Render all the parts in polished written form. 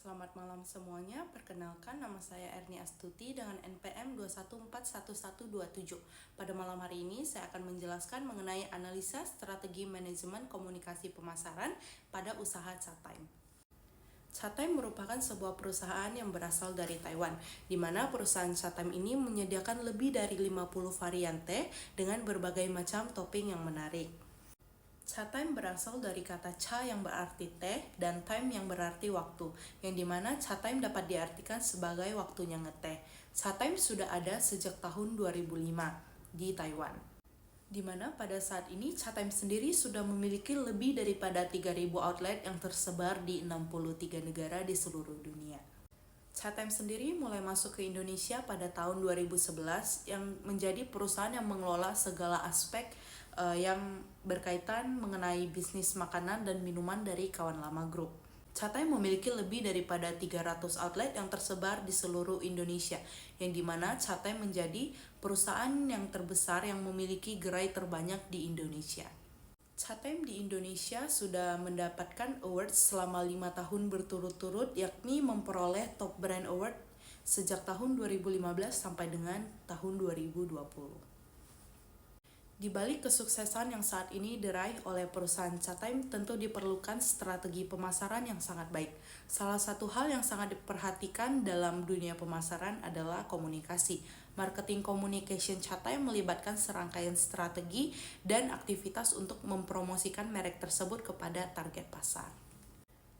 Selamat malam semuanya, perkenalkan nama saya Erni Astuti dengan NPM 2141127. Pada malam hari ini saya akan menjelaskan mengenai analisa strategi manajemen komunikasi pemasaran pada usaha Chatime. Chatime merupakan sebuah perusahaan yang berasal dari Taiwan, di mana perusahaan Chatime ini menyediakan lebih dari 50 varian teh dengan berbagai macam topping yang menarik. Chatime berasal dari kata cha yang berarti teh dan time yang berarti waktu, yang dimana Chatime dapat diartikan sebagai waktunya ngeteh. Chatime sudah ada sejak tahun 2005 di Taiwan, di mana pada saat ini Chatime sendiri sudah memiliki lebih daripada 3.000 outlet yang tersebar di 63 negara di seluruh dunia. Chatime sendiri mulai masuk ke Indonesia pada tahun 2011 yang menjadi perusahaan yang mengelola segala aspek yang berkaitan mengenai bisnis makanan dan minuman dari Kawan Lama Group. Chatime memiliki lebih daripada 300 outlet yang tersebar di seluruh Indonesia, yang dimana Chatime menjadi perusahaan yang terbesar yang memiliki gerai terbanyak di Indonesia. Chatime di Indonesia sudah mendapatkan awards selama 5 tahun berturut-turut, yakni memperoleh Top Brand Award sejak tahun 2015 sampai dengan tahun 2020. Di balik kesuksesan yang saat ini diraih oleh perusahaan Chatime, tentu diperlukan strategi pemasaran yang sangat baik. Salah satu hal yang sangat diperhatikan dalam dunia pemasaran adalah komunikasi. Marketing communication Chatime melibatkan serangkaian strategi dan aktivitas untuk mempromosikan merek tersebut kepada target pasar.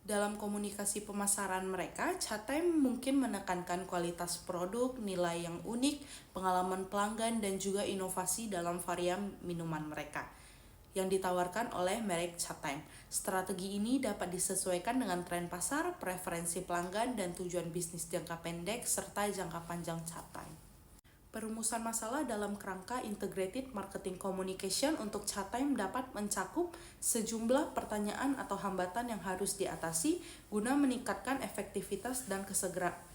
Dalam komunikasi pemasaran mereka, Chatime mungkin menekankan kualitas produk, nilai yang unik, pengalaman pelanggan, dan juga inovasi dalam varian minuman mereka yang ditawarkan oleh merek Chatime. Strategi ini dapat disesuaikan dengan tren pasar, preferensi pelanggan, dan tujuan bisnis jangka pendek serta jangka panjang Chatime. Perumusan masalah dalam kerangka Integrated Marketing Communication untuk Chatime dapat mencakup sejumlah pertanyaan atau hambatan yang harus diatasi guna meningkatkan efektivitas dan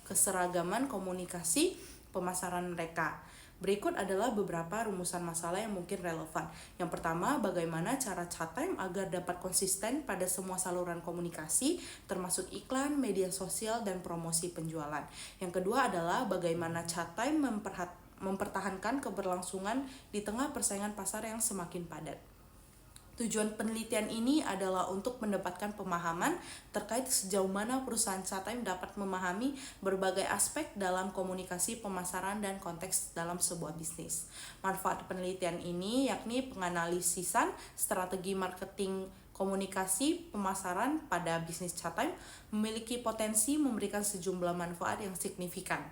keseragaman komunikasi pemasaran mereka. Berikut adalah beberapa rumusan masalah yang mungkin relevan. Yang pertama, bagaimana cara Chatime agar dapat konsisten pada semua saluran komunikasi, termasuk iklan, media sosial, dan promosi penjualan. Yang kedua adalah bagaimana Chatime mempertahankan keberlangsungan di tengah persaingan pasar yang semakin padat. Tujuan penelitian ini adalah untuk mendapatkan pemahaman terkait sejauh mana perusahaan Chatime dapat memahami berbagai aspek dalam komunikasi pemasaran dan konteks dalam sebuah bisnis. Manfaat penelitian ini yakni penganalisisan strategi marketing komunikasi pemasaran pada bisnis Chatime memiliki potensi memberikan sejumlah manfaat yang signifikan,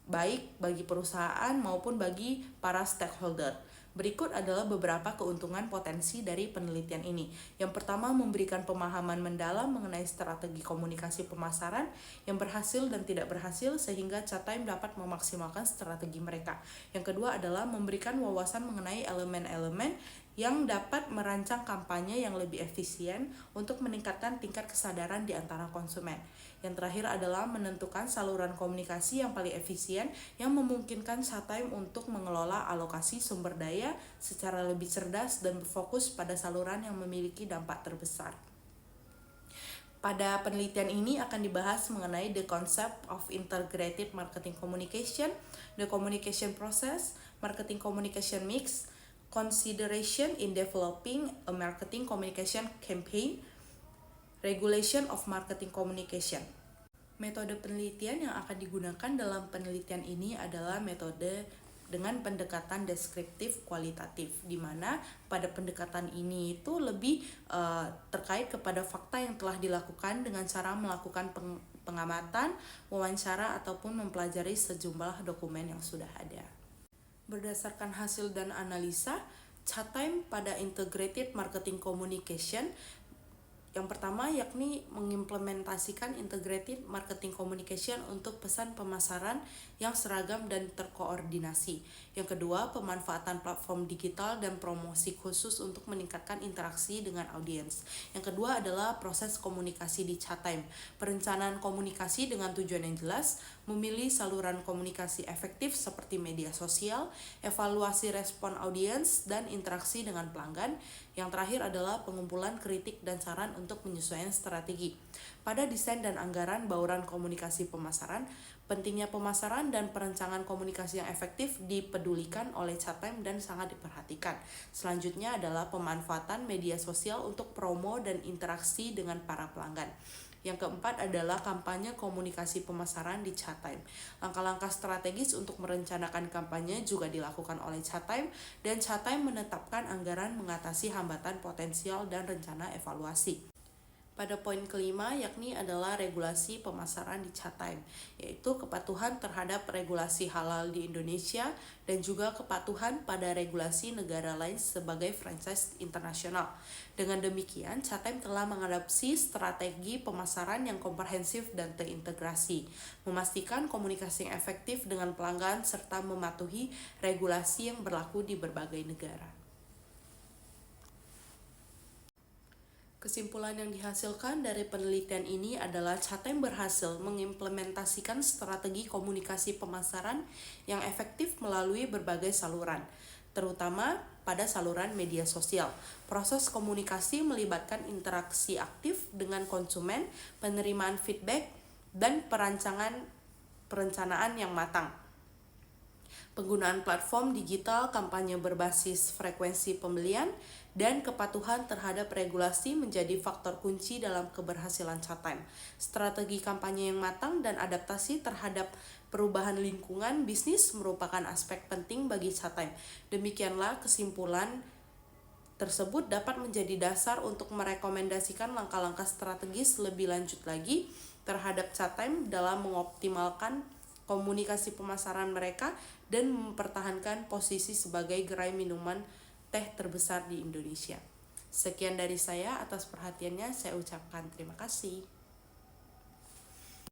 baik bagi perusahaan maupun bagi para stakeholder. Berikut adalah beberapa keuntungan potensi dari penelitian ini. Yang pertama, memberikan pemahaman mendalam mengenai strategi komunikasi pemasaran yang berhasil dan tidak berhasil sehingga Chatime dapat memaksimalkan strategi mereka. Yang kedua adalah memberikan wawasan mengenai elemen-elemen yang dapat merancang kampanye yang lebih efisien untuk meningkatkan tingkat kesadaran di antara konsumen. Yang terakhir adalah menentukan saluran komunikasi yang paling efisien yang memungkinkan Chatime untuk mengelola alokasi sumber daya secara lebih cerdas dan berfokus pada saluran yang memiliki dampak terbesar. Pada penelitian ini akan dibahas mengenai the concept of integrated marketing communication, the communication process, marketing communication mix, consideration in developing a marketing communication campaign, regulation of marketing communication. Metode penelitian yang akan digunakan dalam penelitian ini adalah metode dengan pendekatan deskriptif kualitatif, di mana pada pendekatan ini itu lebih terkait kepada fakta yang telah dilakukan dengan cara melakukan pengamatan, wawancara, ataupun mempelajari sejumlah dokumen yang sudah ada. Berdasarkan hasil dan analisa, Chatime pada Integrated Marketing Communication yang pertama yakni mengimplementasikan integrated marketing communication untuk pesan pemasaran yang seragam dan terkoordinasi. Yang kedua, pemanfaatan platform digital dan promosi khusus untuk meningkatkan interaksi dengan audiens. Yang kedua adalah proses komunikasi di Chatime. Perencanaan komunikasi dengan tujuan yang jelas, memilih saluran komunikasi efektif seperti media sosial, evaluasi respon audiens, dan interaksi dengan pelanggan. Yang terakhir adalah pengumpulan kritik dan saran untuk penyesuaian strategi. Pada desain dan anggaran bauran komunikasi pemasaran, pentingnya pemasaran dan perencanaan komunikasi yang efektif dipedulikan oleh Chatime dan sangat diperhatikan. Selanjutnya adalah pemanfaatan media sosial untuk promo dan interaksi dengan para pelanggan. Yang keempat adalah kampanye komunikasi pemasaran di Chatime. Langkah-langkah strategis untuk merencanakan kampanye juga dilakukan oleh Chatime, dan Chatime menetapkan anggaran mengatasi hambatan potensial dan rencana evaluasi. Pada poin kelima yakni adalah regulasi pemasaran di Chatime, yaitu kepatuhan terhadap regulasi halal di Indonesia dan juga kepatuhan pada regulasi negara lain sebagai franchise internasional. Dengan demikian, Chatime telah mengadopsi strategi pemasaran yang komprehensif dan terintegrasi, memastikan komunikasi yang efektif dengan pelanggan serta mematuhi regulasi yang berlaku di berbagai negara. Kesimpulan yang dihasilkan dari penelitian ini adalah Chatime berhasil mengimplementasikan strategi komunikasi pemasaran yang efektif melalui berbagai saluran, terutama pada saluran media sosial. Proses komunikasi melibatkan interaksi aktif dengan konsumen, penerimaan feedback, dan perencanaan yang matang. Penggunaan platform digital, kampanye berbasis frekuensi pembelian, dan kepatuhan terhadap regulasi menjadi faktor kunci dalam keberhasilan Chatime. Strategi kampanye yang matang dan adaptasi terhadap perubahan lingkungan bisnis merupakan aspek penting bagi Chatime. Demikianlah kesimpulan tersebut dapat menjadi dasar untuk merekomendasikan langkah-langkah strategis lebih lanjut lagi terhadap Chatime dalam mengoptimalkan komunikasi pemasaran mereka dan mempertahankan posisi sebagai gerai minuman teh terbesar di Indonesia. Sekian dari saya, atas perhatiannya saya ucapkan terima kasih.